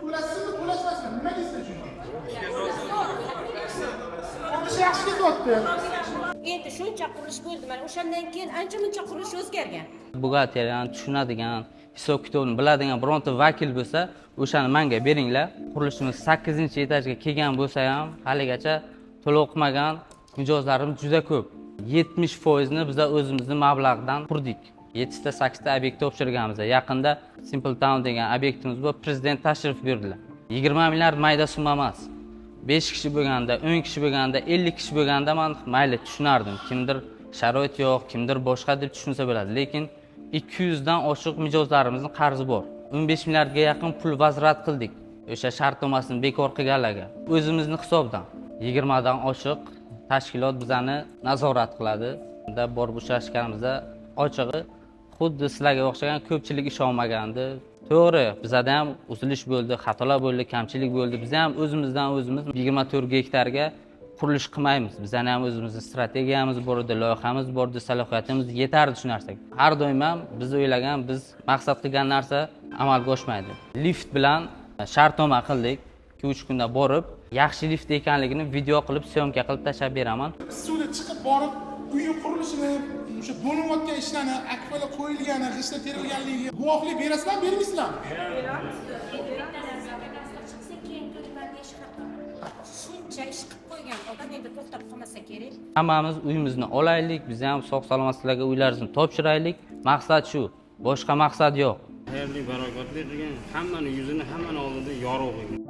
To'lasizmi, to'lashmasizmi? Nima deysizlar shunga? Qurilish yaxshi ketyapti. Endi shuncha qurilish bo'ldi, mana o'shandan keyin ancha-muncha qurilish o'zgargan. Buxgalteriyani tushunadigan, hisob kitobni biladigan bironta vakil bo'lsa, o'shani menga beringlar. Qurilishimiz 8-etajga kelgan bo'lsa ham, haligacha to'lov qilmagan mijozlarimiz juda ko'p. 70% ni biz o'zimizning mablag'dan qurdik. 7 ta 8 ta obyekt topshirganmiz. Yaqinda Simple Town degan obyektimiz bor, prezident tashrif buyurdilar. 20 milliard mayda summa emas. 5 kishi bo'lganda, 10 kishi bo'lganda, 50 kishi bo'lganda men mayli tushunardim. Kimdir sharoit yo'q, kimdir boshqa deb tushunsa bo'ladi. Lekin 200 dan oshiq mijozlarimizning qarzi bor. 15 milliardga yaqin pul vazrat qildik. O'sha shartnomasini bekor qilganlarga. O'zimizning hisobdan 20 dan oshiq tashkilot bizani nazorat qiladi. Unda borib uchrashganimizda ochig'i xuddi sizlarga o'xshagan ko'pchilik ishonmagandi. To'g'ri, bizada ham uzilish bo'ldi, xatolar bo'ldi, kamchilik bo'ldi. Biz ham o'zimizdan o'zimiz 24 gektarga qurilish qilmaymiz. Bizning ham o'zimizning strategiyamiz bor edi, loyihamiz bor edi, salohiyatimiz yetardi shu narsaga. Har doim ham biz o'ylagan, biz maqsad qilgan narsa amalga oshmaydi. Lift bilan shartnoma qildik. 2-3 kunda borib, yaxshi lift ekanligini video qilib, syomka qilib tashlab beraman. Suvda chiqib borib, uy qurilishini, o'sha bo'layotgan ishlarni, akfalar qo'yilgani, g'ishlar terilganligiga guvohlik berasizlar, bermaysizlarmi? Shuncha ish qilib qo'ygan odam endi to'xtab qolmasa kerak. Hammamiz uyimizni olaylik, biz ham sog'-salomat sizlarga uylaringizni topshiraylik. Maqsad shu, boshqa maqsad yo'q. Xayrli, barakatli qilgan, hammani yuzini, hammani oldida yorug'